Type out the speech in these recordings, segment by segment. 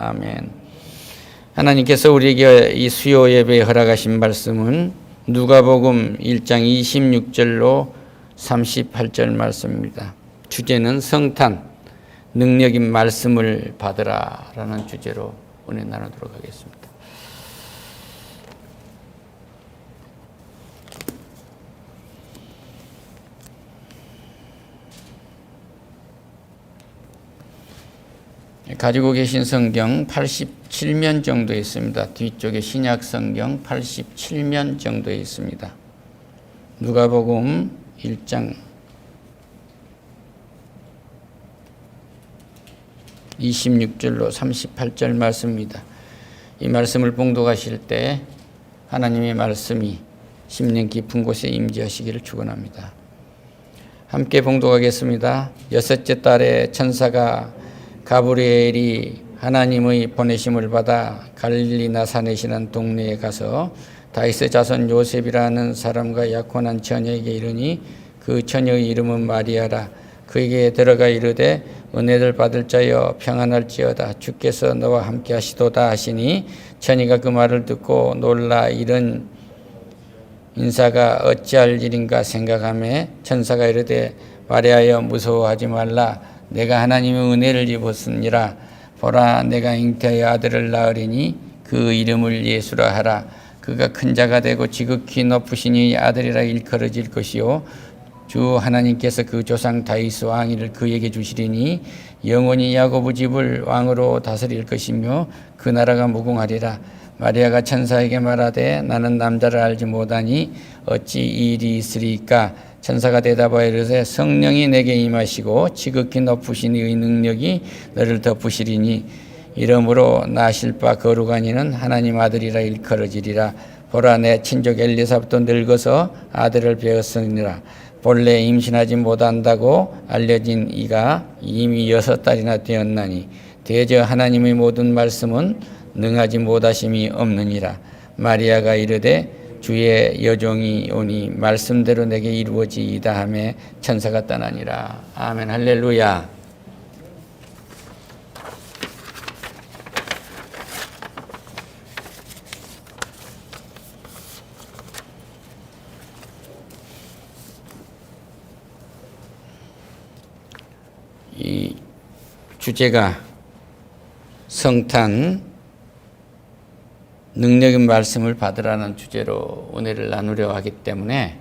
아멘. 하나님께서 우리에게 이 수요 예배에 허락하신 말씀은 누가복음 1장 26절로 38절 말씀입니다. 주제는 성탄, 능력인 말씀을 받으라 라는 주제로 은혜 나누도록 하겠습니다. 가지고 계신 성경 87면 정도에 있습니다. 뒤쪽에 신약 성경 87면 정도에 있습니다. 누가복음 1장 26절로 38절 말씀입니다. 이 말씀을 봉독하실 때 하나님의 말씀이 심령 깊은 곳에 임재하시기를 축원합니다. 함께 봉독하겠습니다. 여섯째 달에 천사가 가브리엘이 하나님의 보내심을 받아 갈릴리 나사렛 이라는 동네에 가서 다윗의 자손 요셉이라는 사람과 약혼한 처녀에게 이르니 그 처녀의 이름은 마리아라. 그에게 들어가 이르되 은혜를 받을 자여 평안할지어다. 주께서 너와 함께 하시도다 하시니 처녀가 그 말을 듣고 놀라 이런 인사가 어찌할 일인가 생각하며 천사가 이르되 마리아여 무서워하지 말라. 내가 하나님의 은혜를 입었으니라. 보라 내가 잉태하여 아들을 낳으리니 그 이름을 예수라 하라. 그가 큰 자가 되고 지극히 높으시니 아들이라 일컬어질 것이요 주 하나님께서 그 조상 다윗 왕위를 그에게 주시리니 영원히 야고보 집을 왕으로 다스릴 것이며 그 나라가 무궁하리라. 마리아가 천사에게 말하되 나는 남자를 알지 못하니 어찌 이 일이 있으리까. 천사가 대답하여 이르되 성령이 내게 임하시고 지극히 높으신 이의 능력이 너를 덮으시리니 이러므로 나실 바 거룩한 이는 하나님 아들이라 일컬어지리라. 보라 내 친족 엘리사벳도 늙어서 아들을 배었으니라. 본래 임신하지 못한다고 알려진 이가 이미 6달이나 되었나니 대저 하나님의 모든 말씀은 능하지 못하심이 없느니라. 마리아가 이르되 주의 여종이 오니 말씀대로 내게 이루어지이다 하며 천사가 떠나니라. 아멘. 할렐루야. 이 주제가 성탄 능력인 말씀을 받으라는 주제로 은혜를 나누려 하기 때문에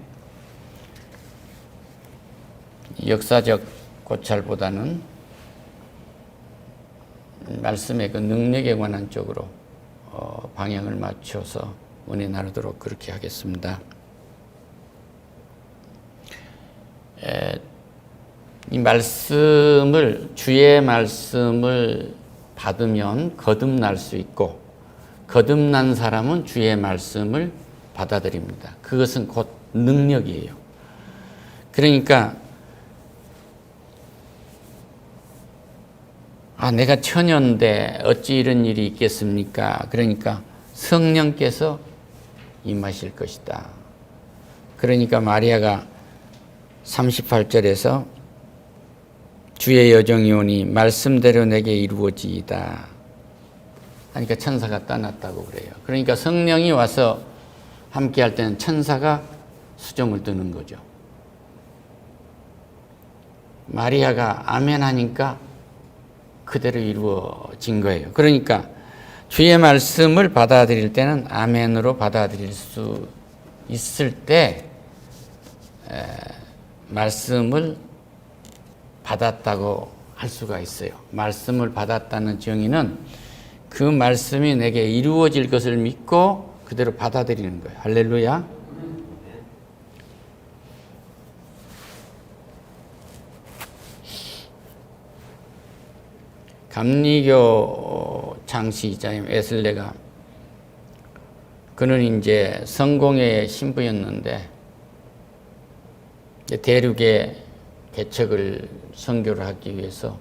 역사적 고찰보다는 말씀의 그 능력에 관한 쪽으로 방향을 맞춰서 은혜 나누도록 그렇게 하겠습니다. 이 말씀을 주의 말씀을 받으면 거듭날 수 있고 거듭난 사람은 주의 말씀을 받아들입니다. 그것은 곧 능력이에요. 그러니까 내가 처녀인데 어찌 이런 일이 있겠습니까? 그러니까 성령께서 임하실 것이다. 그러니까 마리아가 38절에서 주의 여종이 오니 말씀대로 내게 이루어지이다. 그러니까 천사가 떠났다고 그래요. 그러니까 성령이 와서 함께 할 때는 천사가 수종을 두는 거죠. 마리아가 아멘 하니까 그대로 이루어진 거예요. 그러니까 주의 말씀을 받아들일 때는 아멘으로 받아들일 수 있을 때 말씀을 받았다고 할 수가 있어요. 말씀을 받았다는 정의는 그 말씀이 내게 이루어질 것을 믿고 그대로 받아들이는 거예요. 할렐루야. 감리교 창시자인 웨슬레가 그는 이제 성공회의 신부였는데 대륙의 개척을 선교를 하기 위해서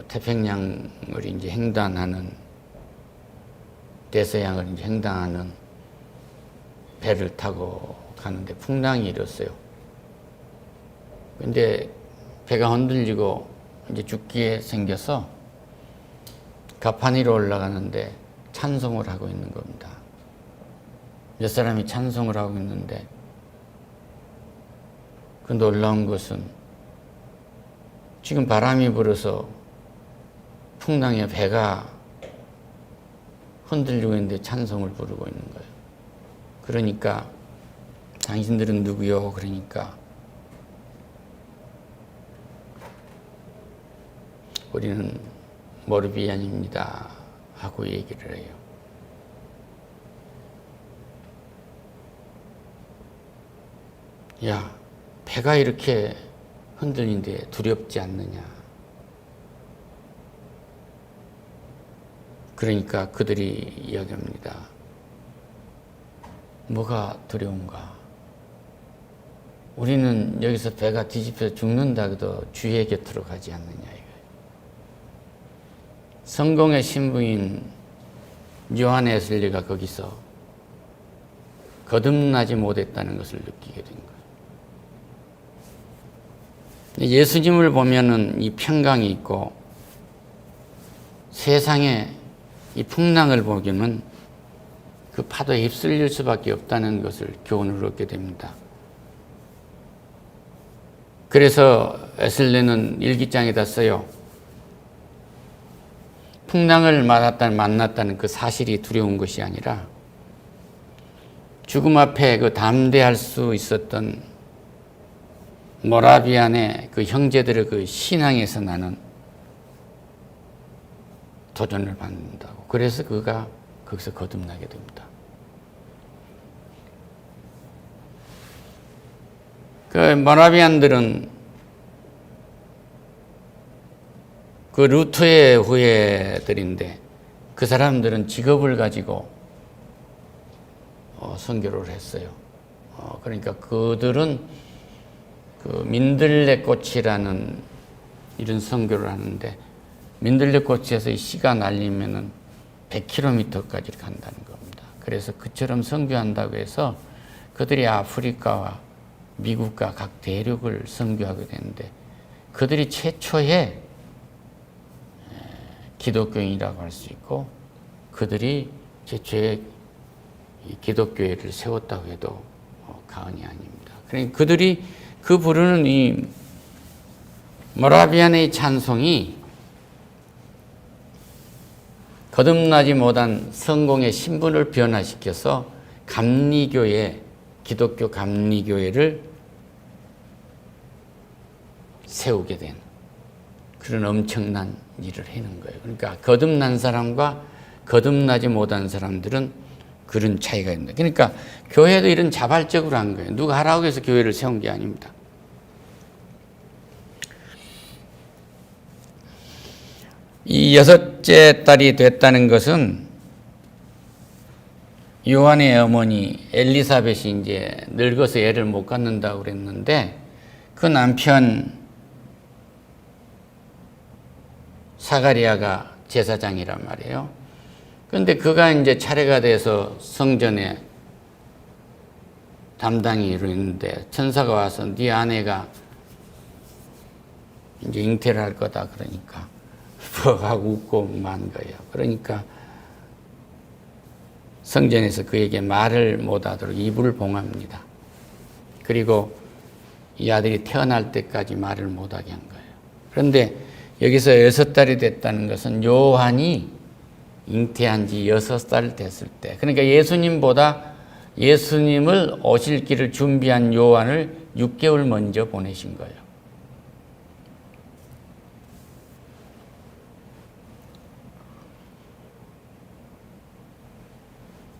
태평양을 이제 횡단하는 대서양을 이제 횡단하는 배를 타고 가는데 풍랑이 일었어요. 근데 배가 흔들리고 이제 죽게 생겨서 가판 위로 올라가는데 찬송을 하고 있는 겁니다. 몇 사람이 찬송을 하고 있는데 그 놀라운 것은 지금 바람이 불어서 풍랑에 배가 흔들리고 있는데 찬송을 부르고 있는 거예요. 그러니까 당신들은 누구요? 그러니까 우리는 모르비안입니다 하고 얘기를 해요. 야, 배가 이렇게 흔들리는데 두렵지 않느냐? 그러니까 그들이 이야기합니다. 뭐가 두려운가? 우리는 여기서 배가 뒤집혀 죽는다 해도 주의 곁으로 가지 않느냐 이거예요. 성공의 신부인 요한 웨슬리가 거기서 거듭나지 못했다는 것을 느끼게 된 거예요. 예수님을 보면은 이 평강이 있고 세상에 이 풍랑을 보기는 그 파도에 휩쓸릴 수밖에 없다는 것을 교훈을 얻게 됩니다. 그래서 웨슬리는 일기장에다 써요. 풍랑을 만났다는 그 사실이 두려운 것이 아니라 죽음 앞에 그 담대할 수 있었던 모라비안의 그 형제들의 그 신앙에서 나는 도전을 받는다고. 그래서 그가 거기서 거듭나게 됩니다. 그 모라비안들은 그 루터의 후예들인데 그 사람들은 직업을 가지고 선교를 했어요. 그러니까 그들은 그 민들레꽃이라는 이런 선교를 하는데 민들레꽃에서 씨가 날리면은 100km까지 간다는 겁니다. 그래서 그처럼 선교한다고 해서 그들이 아프리카와 미국과 각 대륙을 선교하게 되는데 그들이 최초의 기독교인이라고 할 수 있고 그들이 최초의 기독교회를 세웠다고 해도 과언이 아닙니다. 그러니까 그들이 그 부르는 이 모라비안의 찬송이 거듭나지 못한 성공의 신분을 변화시켜서 감리교회, 기독교 감리교회를 세우게 된 그런 엄청난 일을 해는 거예요. 그러니까 거듭난 사람과 거듭나지 못한 사람들은 그런 차이가 있습니다. 그러니까 교회도 이런 자발적으로 한 거예요. 누가 하라고 해서 교회를 세운 게 아닙니다. 이 여섯째 딸이 됐다는 것은 요한의 어머니 엘리사벳이 이제 늙어서 애를 못 갖는다고 그랬는데 그 남편 사가리아가 제사장이란 말이에요. 그런데 그가 이제 차례가 돼서 성전에 담당이로 있는데 천사가 와서 네 아내가 이제 잉태를 할 거다 그러니까 하고 웃고 만 거예요. 그러니까 성전에서 그에게 말을 못하도록 이불을 봉합니다. 그리고 이 아들이 태어날 때까지 말을 못하게 한 거예요. 그런데 여기서 6달이 됐다는 것은 요한이 잉태한 지 6살 됐을 때, 그러니까 예수님을 오실 길을 준비한 요한을 6개월 먼저 보내신 거예요.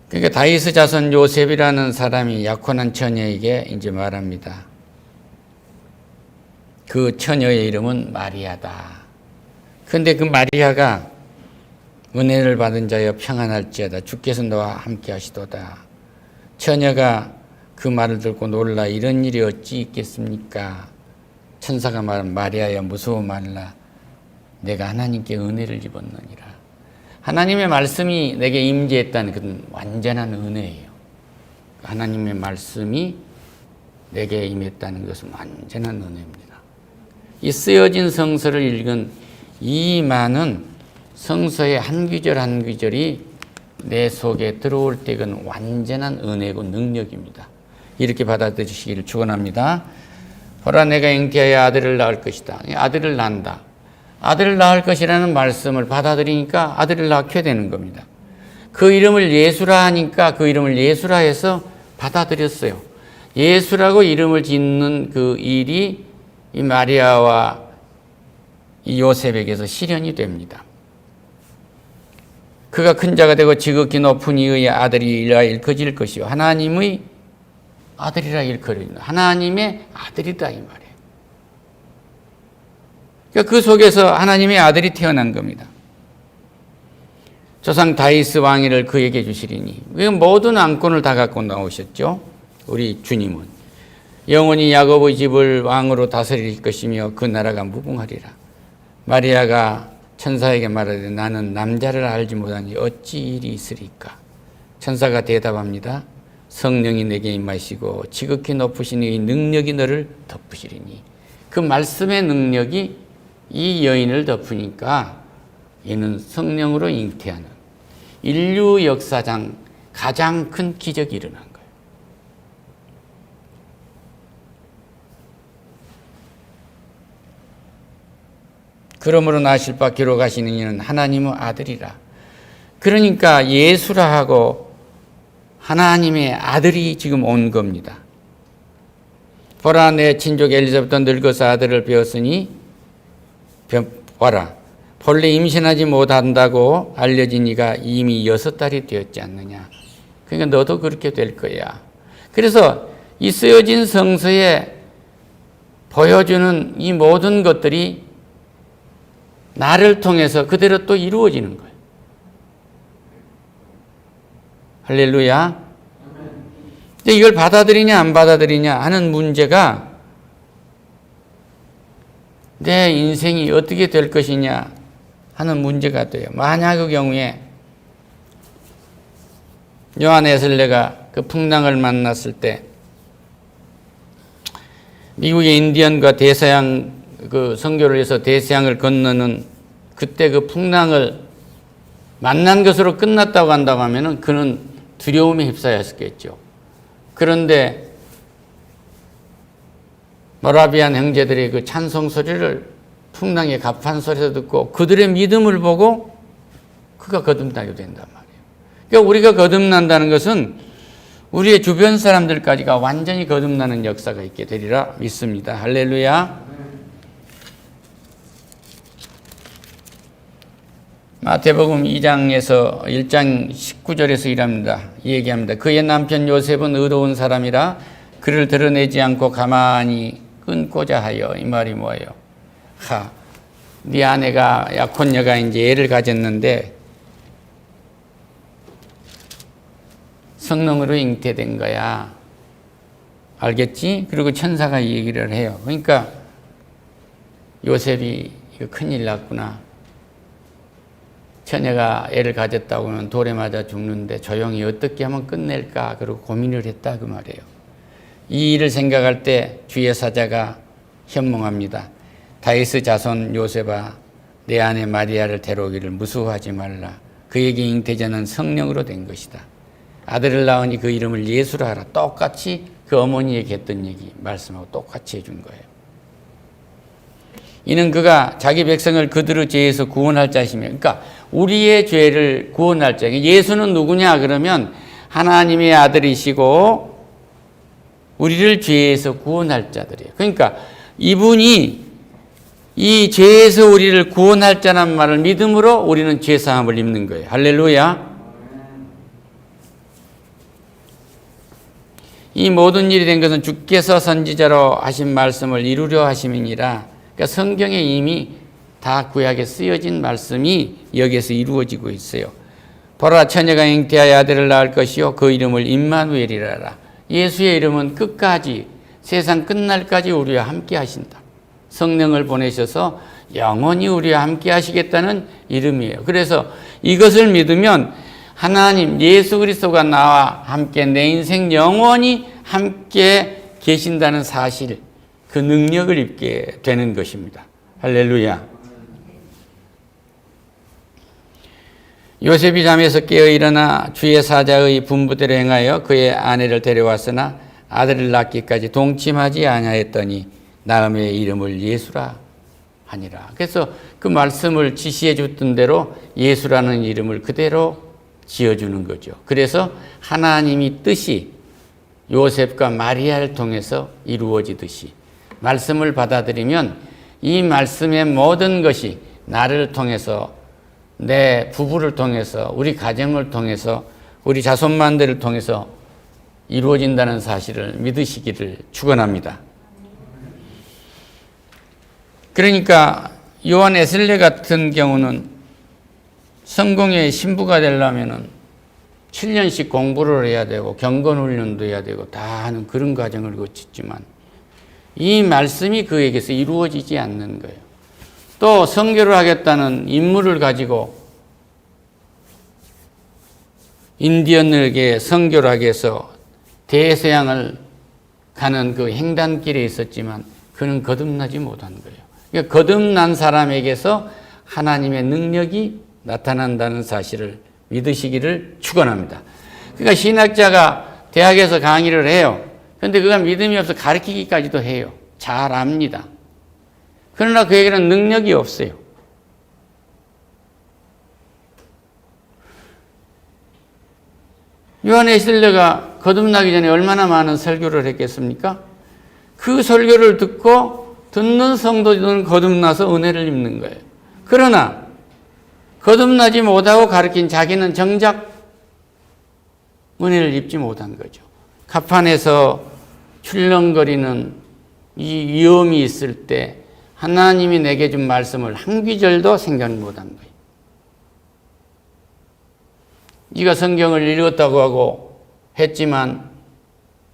그러니까 다윗의 자손 요셉이라는 사람이 약혼한 처녀에게 이제 말합니다. 그 처녀의 이름은 마리아다. 그런데 그 마리아가 은혜를 받은 자여 평안할지어다. 주께서 너와 함께 하시도다. 처녀가 그 말을 듣고 놀라 이런 일이 어찌 있겠습니까? 천사가 말한 마리아여 무서워 말라. 내가 하나님께 은혜를 입었느니라. 하나님의 말씀이 내게 임재했다는 그런 완전한 은혜예요. 하나님의 말씀이 내게 임했다는 것은 완전한 은혜입니다. 이 쓰여진 성서를 읽은 이 많은 성서의 한 구절 한 구절이 내 속에 들어올 때 그건 완전한 은혜고 능력입니다. 이렇게 받아들이시기를 축원합니다. 보라 내가 잉태하여 아들을 낳을 것이다. 아들을 낳는다. 아들을 낳을 것이라는 말씀을 받아들이니까 아들을 낳게 되는 겁니다. 그 이름을 예수라 하니까 그 이름을 예수라 해서 받아들였어요. 예수라고 이름을 짓는 그 일이 이 마리아와 이 요셉에게서 실현이 됩니다. 그가 큰 자가 되고 지극히 높은 이의 아들이라 일컬어질 것이요 하나님의 아들이라 일컬어진다. 하나님의 아들이다 이 말이에요. 그러니까 그 속에서 하나님의 아들이 태어난 겁니다. 조상 다윗 왕위를 그에게 주시리니 모든 왕권을 다 갖고 나오셨죠. 우리 주님은 영원히 야곱의 집을 왕으로 다스릴 것이며 그 나라가 무궁하리라. 마리아가 천사에게 말하되 나는 남자를 알지 못하니 어찌 일이 있으리까. 천사가 대답합니다. 성령이 내게 임하시고 지극히 높으신 이의 능력이 너를 덮으시리니. 그 말씀의 능력이 이 여인을 덮으니까 얘는 성령으로 잉태하는 인류 역사상 가장 큰 기적이 일어난 거예요. 그러므로 나실 바 기록하시는 이는 하나님의 아들이라. 그러니까 예수라 하고 하나님의 아들이 지금 온 겁니다. 보라 내 친족 엘리사벳은 늙어서 아들을 배웠으니 보라 본래 임신하지 못한다고 알려진 이가 이미 6달이 되었지 않느냐. 그러니까 너도 그렇게 될 거야. 그래서 이 쓰여진 성서에 보여주는 이 모든 것들이 나를 통해서 그대로 또 이루어지는 거예요. 할렐루야. 근데 이걸 받아들이냐 안 받아들이냐 하는 문제가 내 인생이 어떻게 될 것이냐 하는 문제가 돼요. 만약 그 경우에 요한에슬레가 그 풍랑을 만났을 때 미국의 인디언과 대서양 그 선교를 해서 대서양을 건너는 그때 그 풍랑을 만난 것으로 끝났다고 한다고 하면은 그는 두려움에 휩싸였겠죠. 그런데 모라비안 형제들의 그 찬송 소리를 풍랑의 가판 소리에서 듣고 그들의 믿음을 보고 그가 거듭나게 된단 말이에요. 그러니까 우리가 거듭난다는 것은 우리의 주변 사람들까지가 완전히 거듭나는 역사가 있게 되리라 믿습니다. 할렐루야. 마태복음 2장에서 1장 19절에서 일합니다. 얘기합니다. 그의 남편 요셉은 의로운 사람이라 그를 드러내지 않고 가만히 끊고자 하여. 이 말이 뭐예요? 네 아내가 약혼녀가 이제 애를 가졌는데 성령으로 잉태된 거야. 알겠지? 그리고 천사가 이 얘기를 해요. 그러니까 요셉이 이거 큰일 났구나. 처녀가 애를 가졌다고 하면 돌에 맞아 죽는데 조용히 어떻게 하면 끝낼까 그러고 고민을 했다 그 말이에요. 이 일을 생각할 때 주의 사자가 현몽합니다. 다윗의 자손 요셉아 내 아내 마리아를 데려오기를 무수하지 말라. 그에게 잉태자는 성령으로 된 것이다. 아들을 낳으니 그 이름을 예수라 하라. 똑같이 그 어머니에게 했던 얘기 말씀하고 똑같이 해준 거예요. 이는 그가 자기 백성을 그들의 죄에서 구원할 자시며, 그러니까 우리의 죄를 구원할 자. 예수는 누구냐 그러면 하나님의 아들이시고 우리를 죄에서 구원할 자들이에요. 그러니까 이분이 이 죄에서 우리를 구원할 자란 말을 믿음으로 우리는 죄사함을 입는 거예요. 할렐루야. 이 모든 일이 된 것은 주께서 선지자로 하신 말씀을 이루려 하심이니라. 그러니까 성경에 이미 다 구약에 쓰여진 말씀이 여기에서 이루어지고 있어요. 보라 처녀가 잉태하여 아들을 낳을 것이요 그 이름을 임마누엘이라. 예수의 이름은 끝까지 세상 끝날까지 우리와 함께 하신다. 성령을 보내셔서 영원히 우리와 함께 하시겠다는 이름이에요. 그래서 이것을 믿으면 하나님 예수 그리스도가 나와 함께 내 인생 영원히 함께 계신다는 사실, 그 능력을 입게 되는 것입니다. 할렐루야. 요셉이 잠에서 깨어 일어나 주의 사자의 분부대로 행하여 그의 아내를 데려왔으나 아들을 낳기까지 동침하지 아니하였더니 나음의 이름을 예수라 하니라. 그래서 그 말씀을 지시해 줬던 대로 예수라는 이름을 그대로 지어주는 거죠. 그래서 하나님이 뜻이 요셉과 마리아를 통해서 이루어지듯이 말씀을 받아들이면 이 말씀의 모든 것이 나를 통해서, 내 부부를 통해서, 우리 가정을 통해서, 우리 자손만들을 통해서 이루어진다는 사실을 믿으시기를 축원합니다. 그러니까 요한 에슬레 같은 경우는 성공의 신부가 되려면은 7년씩 공부를 해야 되고 경건훈련도 해야 되고 다 하는 그런 과정을 거쳤지만 이 말씀이 그에게서 이루어지지 않는 거예요. 또 선교를 하겠다는 임무를 가지고 인디언에게 선교를 하기 위해서 대서양을 가는 그 횡단길에 있었지만 그는 거듭나지 못한 거예요. 그러니까 거듭난 사람에게서 하나님의 능력이 나타난다는 사실을 믿으시기를 축원합니다. 그러니까 신학자가 대학에서 강의를 해요. 그런데 그가 믿음이 없어 가르치기까지도 해요. 잘 압니다. 그러나 그에게는 능력이 없어요. 요한 에슬레가 거듭나기 전에 얼마나 많은 설교를 했겠습니까? 그 설교를 듣고 듣는 성도들은 거듭나서 은혜를 입는 거예요. 그러나 거듭나지 못하고 가르친 자기는 정작 은혜를 입지 못한 거죠. 가판에서 출렁거리는 이 위험이 있을 때 하나님이 내게 준 말씀을 한 귀절도 생각 못한 거예요. 네가 성경을 읽었다고 하고 했지만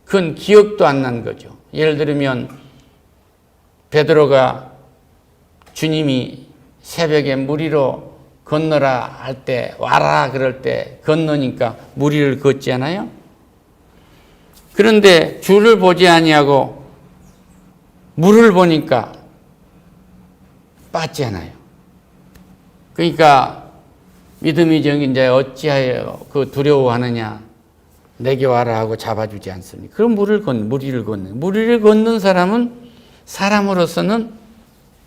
그건 기억도 안 난 거죠. 예를 들면 베드로가 주님이 새벽에 물 위로 건너라 할 때, 와라 그럴 때 건너니까 물 위를 걷지 않아요? 그런데 주를 보지 아니하고 물을 보니까 빠지 않아요. 그러니까 믿음이 적인 자여 어찌하여 그 두려워하느냐, 내게 와라 하고 잡아주지 않습니까? 그럼 물 위를 걷는 사람은 사람으로서는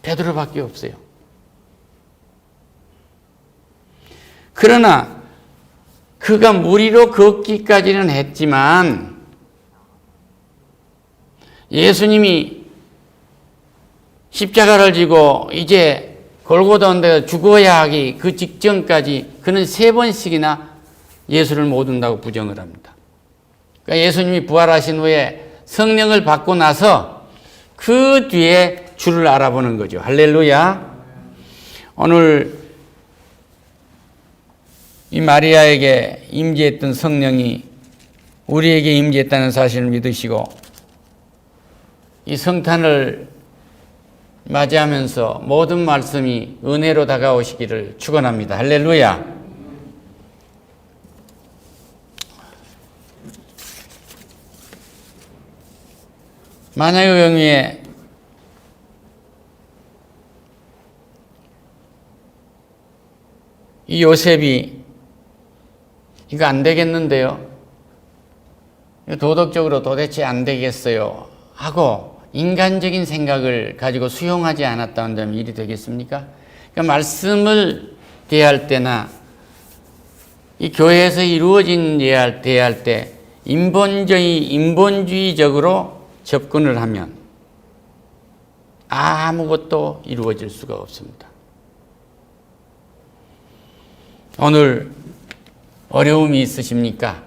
베드로밖에 없어요. 그러나 그가 물 위로 걷기까지는 했지만 예수님이 십자가를 지고 이제 골고다 온 데가 죽어야 하기 그 직전까지 그는 3번씩이나 예수를 못 온다고 부정을 합니다. 그러니까 예수님이 부활하신 후에 성령을 받고 나서 그 뒤에 주를 알아보는 거죠. 할렐루야. 오늘 이 마리아에게 임재했던 성령이 우리에게 임재했다는 사실을 믿으시고 이 성탄을 맞이하면서 모든 말씀이 은혜로 다가오시기를 축원합니다. 할렐루야. 마녀의 경우에 이 요셉이 이거 안 되겠는데요. 도덕적으로 도대체 안 되겠어요 하고 인간적인 생각을 가지고 수용하지 않았다는 점이 일이 되겠습니까? 그러니까 말씀을 대할 때나 이 교회에서 이루어진 대할 때 인본주의적으로 접근을 하면 아무것도 이루어질 수가 없습니다. 오늘 어려움이 있으십니까?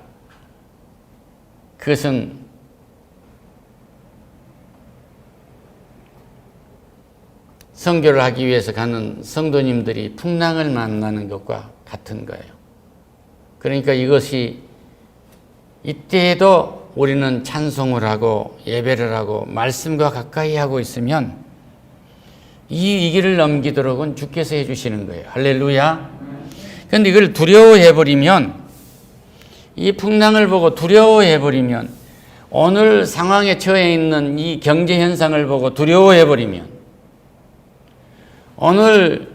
그것은 선교를 하기 위해서 가는 성도님들이 풍랑을 만나는 것과 같은 거예요. 그러니까 이것이 이때에도 우리는 찬송을 하고 예배를 하고 말씀과 가까이 하고 있으면 이 위기를 넘기도록은 주께서 해주시는 거예요. 할렐루야. 그런데 이걸 두려워해버리면, 이 풍랑을 보고 두려워해버리면, 오늘 상황에 처해 있는 이 경제 현상을 보고 두려워해버리면, 오늘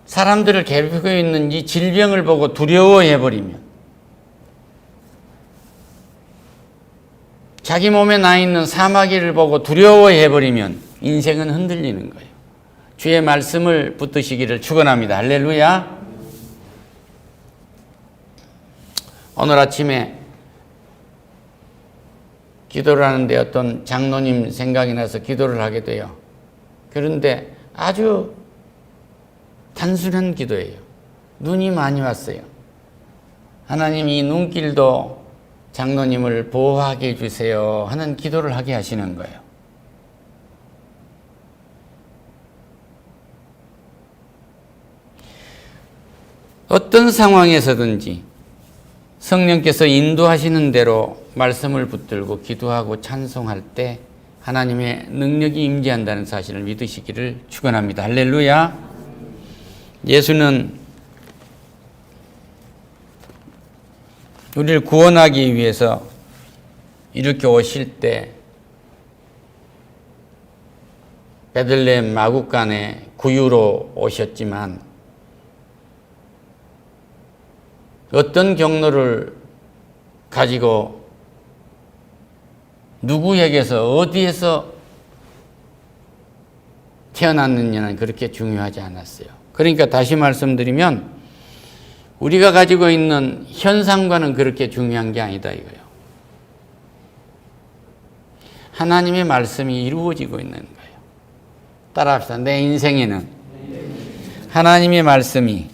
사람들을 괴롭히고 있는 이 질병을 보고 두려워해버리면, 자기 몸에 나 있는 사마귀를 보고 두려워해버리면 인생은 흔들리는 거예요. 주의 말씀을 붙드시기를 축원합니다. 할렐루야. 오늘 아침에 기도를 하는데 어떤 장로님 생각이 나서 기도를 하게 돼요. 그런데 아주 단순한 기도예요. 눈이 많이 왔어요. 하나님, 이 눈길도 장로님을 보호하게 해주세요 하는 기도를 하게 하시는 거예요. 어떤 상황에서든지 성령께서 인도하시는 대로 말씀을 붙들고 기도하고 찬송할 때 하나님의 능력이 임재한다는 사실을 믿으시기를 축원합니다. 할렐루야. 예수는 우리를 구원하기 위해서 이렇게 오실 때 베들레헴 마구간에 구유로 오셨지만 어떤 경로를 가지고 누구에게서 어디에서 태어났느냐는 그렇게 중요하지 않았어요. 그러니까 다시 말씀드리면 우리가 가지고 있는 현상과는 그렇게 중요한 게 아니다 이거예요. 하나님의 말씀이 이루어지고 있는 거예요. 따라합시다. 내 인생에는 하나님의 말씀이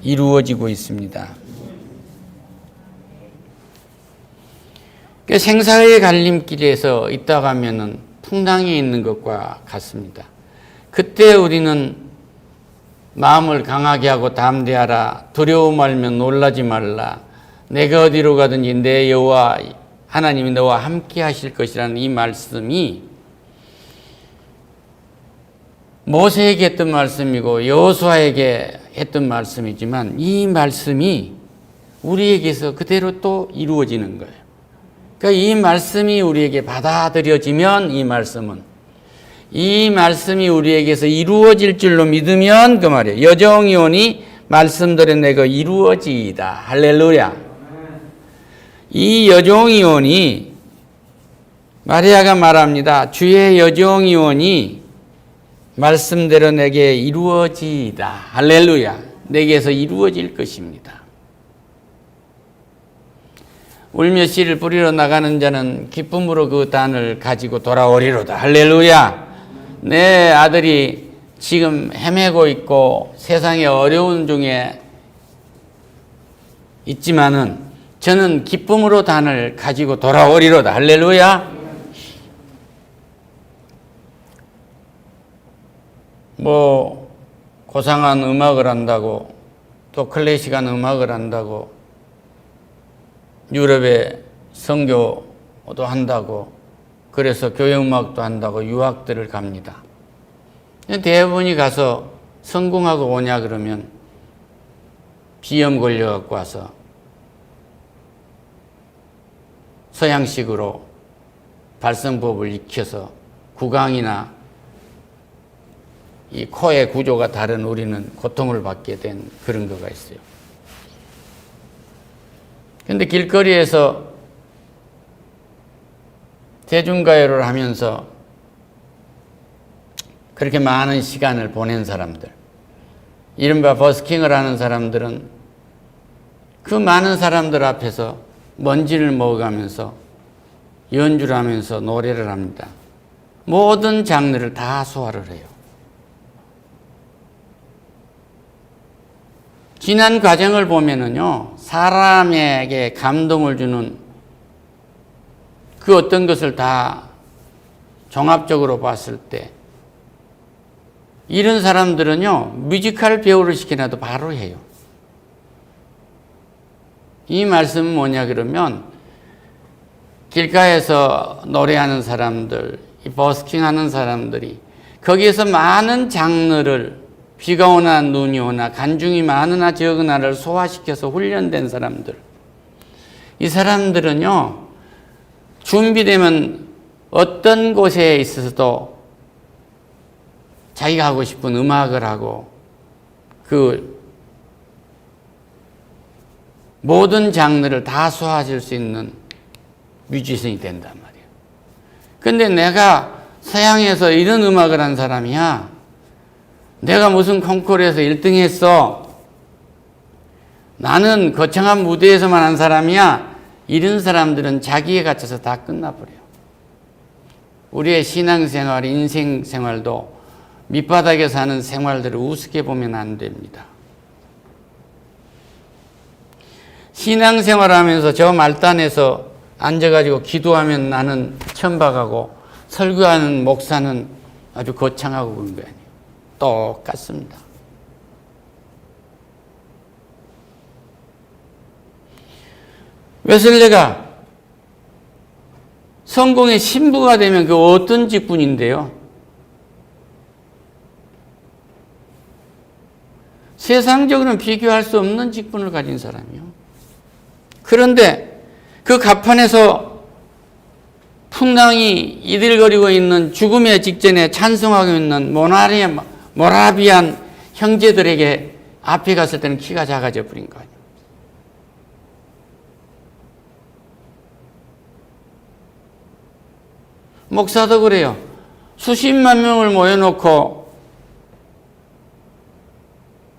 이루어지고 있습니다. 생사의 갈림길에서 있다가 하면은 풍랑이 있는 것과 같습니다. 그때 우리는 마음을 강하게 하고 담대하라. 두려워 말면 놀라지 말라. 내가 어디로 가든지 내 여호와 하나님이 너와 함께 하실 것이라는 이 말씀이 모세에게 했던 말씀이고 여호수아에게 했던 말씀이지만 이 말씀이 우리에게서 그대로 또 이루어지는 거예요. 그러니까 이 말씀이 우리에게 받아들여지면 이 말씀이 우리에게서 이루어질 줄로 믿으면 그 말이에요. 여종이 오니 말씀대로 내가 이루어지이다. 할렐루야. 이 여종이 오니 마리아가 말합니다. 주의 여종이 오니 말씀대로 내게 이루어지이다. 할렐루야. 내게서 이루어질 것입니다. 울며 씨를 뿌리러 나가는 자는 기쁨으로 그 단을 가지고 돌아오리로다. 할렐루야. 내 아들이 지금 헤매고 있고 세상의 어려운 중에 있지만은 저는 기쁨으로 단을 가지고 돌아오리로다. 할렐루야. 고상한 음악을 한다고 또 클래식한 음악을 한다고 유럽에 선교도 한다고 그래서 교회 음악도 한다고 유학들을 갑니다. 대부분이 가서 성공하고 오냐 그러면 비염 걸려갖고 와서 서양식으로 발성법을 익혀서 구강이나 이 코의 구조가 다른 우리는 고통을 받게 된 그런 거가 있어요. 근데 길거리에서 대중가요를 하면서 그렇게 많은 시간을 보낸 사람들, 이른바 버스킹을 하는 사람들은 그 많은 사람들 앞에서 먼지를 먹어가면서 연주를 하면서 노래를 합니다. 모든 장르를 다 소화를 해요. 지난 과정을 보면은요, 사람에게 감동을 주는 그 어떤 것을 다 종합적으로 봤을 때 이런 사람들은요, 뮤지컬 배우를 시켜놔도 바로 해요. 이 말씀은 뭐냐 그러면 길가에서 노래하는 사람들, 버스킹하는 사람들이 거기에서 많은 장르를 비가 오나 눈이 오나 간중이 많으나 적으나를 소화시켜서 훈련된 사람들, 이 사람들은요 준비되면 어떤 곳에 있어서도 자기가 하고 싶은 음악을 하고 그 모든 장르를 다 소화할 수 있는 뮤지션이 된단 말이에요. 근데 내가 서양에서 이런 음악을 한 사람이야. 내가 무슨 콩쿠르에서 1등 했어. 나는 거창한 무대에서만 한 사람이야. 이런 사람들은 자기에 갇혀서 다 끝나버려요. 우리의 신앙생활, 인생생활도 밑바닥에서 하는 생활들을 우습게 보면 안 됩니다. 신앙생활하면서 저 말단에서 앉아가지고 기도하면 나는 천박하고 설교하는 목사는 아주 거창하고 그런 거 아니에요. 똑같습니다. 웨슬레가 성공의 신부가 되면 그 어떤 직분인데요? 세상적으로는 비교할 수 없는 직분을 가진 사람이요. 그런데 그 가판에서 풍랑이 이들거리고 있는 죽음의 직전에 찬송하고 있는 모라비안 형제들에게 앞에 갔을 때는 키가 작아져 버린 거 아니에요. 목사도 그래요. 수십만 명을 모여놓고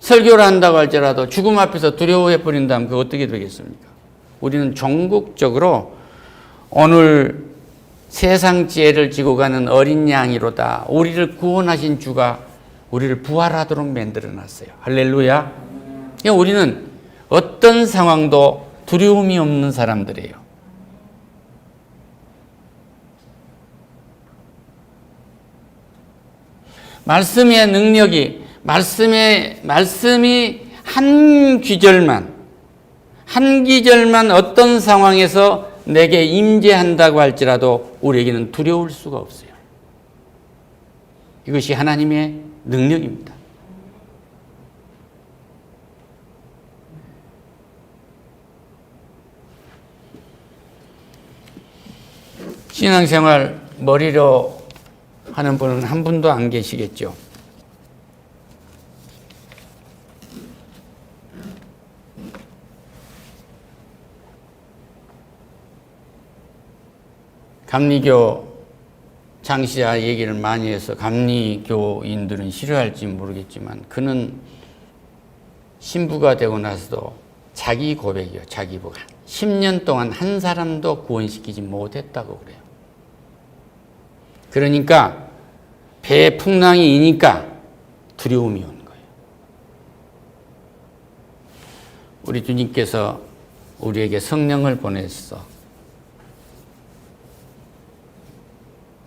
설교를 한다고 할지라도 죽음 앞에서 두려워해 버린다면 그거 어떻게 되겠습니까? 우리는 종국적으로 오늘 세상 지혜를 지고 가는 어린 양이로다. 우리를 구원하신 주가 우리를 부활하도록 만들어놨어요. 할렐루야. 우리는 어떤 상황도 두려움이 없는 사람들이에요. 말씀의 능력이 말씀이 한 기절만 어떤 상황에서 내게 임재한다고 할지라도 우리에게는 두려울 수가 없어요. 이것이 하나님의 능력입니다. 신앙생활 머리로 하는 분은 한 분도 안 계시겠죠. 감리교 장시자 얘기를 많이 해서 감리교인들은 싫어할지 모르겠지만 그는 신부가 되고 나서도 자기 고백이요. 자기 고백. 10년 동안 한 사람도 구원시키지 못했다고 그래요. 그러니까 배에 풍랑이 이니까 두려움이 오는 거예요. 우리 주님께서 우리에게 성령을 보내서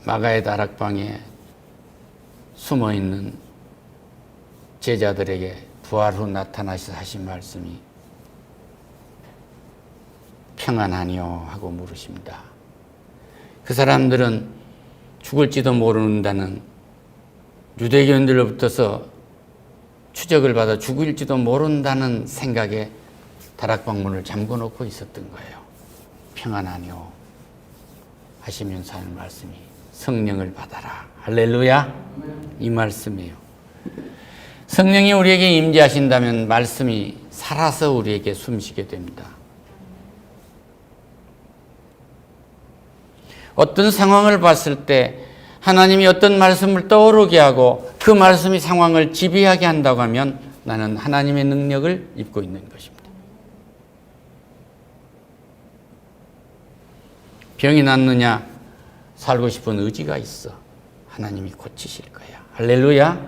마가의 다락방에 숨어있는 제자들에게 부활 후 나타나셔서 하신 말씀이 평안하니요 하고 물으십니다. 그 사람들은 죽을지도 모른다는 유대교인들로부터서 추적을 받아 죽을지도 모른다는 생각에 다락방 문을 잠궈놓고 있었던 거예요. 평안하니요 하시면서 하는 말씀이 성령을 받아라. 할렐루야. 이 말씀이에요. 성령이 우리에게 임재하신다면 말씀이 살아서 우리에게 숨쉬게 됩니다. 어떤 상황을 봤을 때 하나님이 어떤 말씀을 떠오르게 하고 그 말씀이 상황을 지배하게 한다고 하면 나는 하나님의 능력을 입고 있는 것입니다. 병이 낫느냐? 살고 싶은 의지가 있어. 하나님이 고치실 거야. 할렐루야.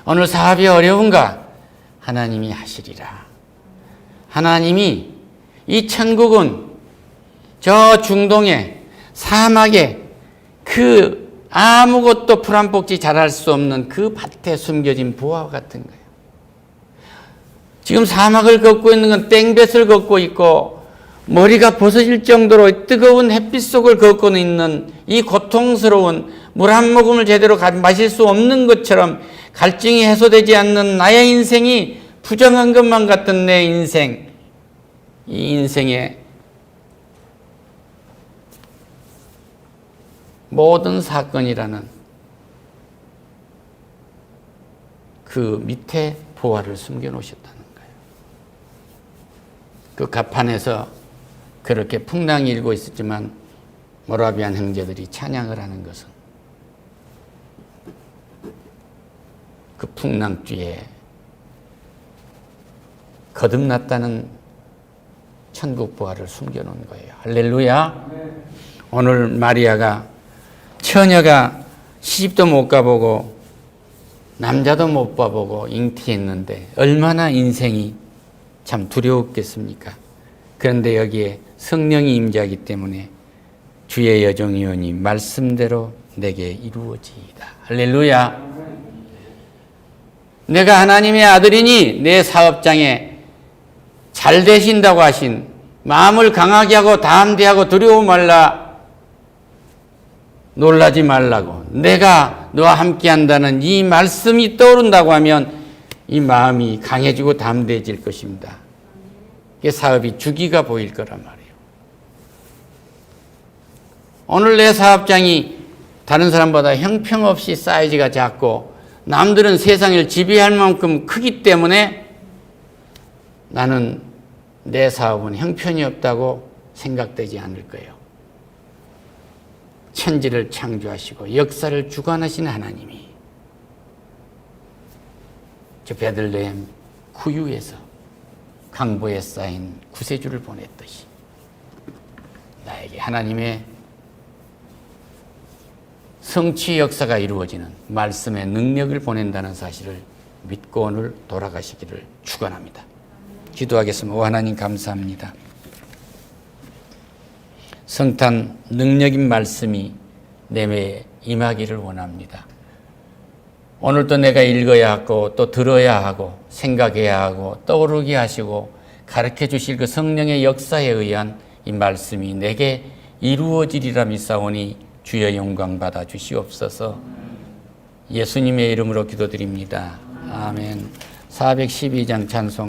오늘 사업이 어려운가? 하나님이 하시리라. 하나님이 이 천국은 저 중동에 사막에 그 아무것도 풀한복지 자랄 수 없는 그 밭에 숨겨진 부화와 같은 거예요. 지금 사막을 걷고 있는 건 땡볕을 걷고 있고 머리가 벗어질 정도로 뜨거운 햇빛 속을 걷고 있는 이 고통스러운 물 한 모금을 제대로 마실 수 없는 것처럼 갈증이 해소되지 않는 나의 인생이 부정한 것만 같은 내 인생, 이 인생의 모든 사건이라는 그 밑에 보화를 숨겨 놓으셨다는 거예요. 그 갑판에서 그렇게 풍랑이 일고 있었지만 모라비안 형제들이 찬양을 하는 것은 그 풍랑주에 거듭났다는 천국 보화를 숨겨놓은 거예요. 할렐루야. 오늘 마리아가 처녀가 시집도 못 가보고 남자도 못 봐보고 잉태했는데 얼마나 인생이 참 두려웠겠습니까? 그런데 여기에 성령이 임재하기 때문에 주의 여종이오니 말씀대로 내게 이루어지이다. 할렐루야. 내가 하나님의 아들이니 내 사업장에 잘 되신다고 하신, 마음을 강하게 하고 담대하고 두려워 말라, 놀라지 말라고, 내가 너와 함께 한다는 이 말씀이 떠오른다고 하면 이 마음이 강해지고 담대해질 것입니다. 이 사업이 주기가 보일 거란 말이에요. 오늘 내 사업장이 다른 사람보다 형편없이 사이즈가 작고 남들은 세상을 지배할 만큼 크기 때문에 나는 내 사업은 형편이 없다고 생각되지 않을 거예요. 천지를 창조하시고 역사를 주관하시는 하나님이 저 베들레헴 구유에서 강보에 쌓인 구세주를 보냈듯이 나에게 하나님의 성취 역사가 이루어지는 말씀의 능력을 보낸다는 사실을 믿고 오늘 돌아가시기를 축원합니다. 기도하겠습니다. 오 하나님 감사합니다. 성탄 능력인 말씀이 내게 임하기를 원합니다. 오늘도 내가 읽어야 하고 또 들어야 하고 생각해야 하고 떠오르게 하시고 가르쳐 주실 그 성령의 역사에 의한 이 말씀이 내게 이루어지리라 믿사오니 주의 영광 받아 주시옵소서. 예수님의 이름으로 기도드립니다. 아멘. 412장 찬송.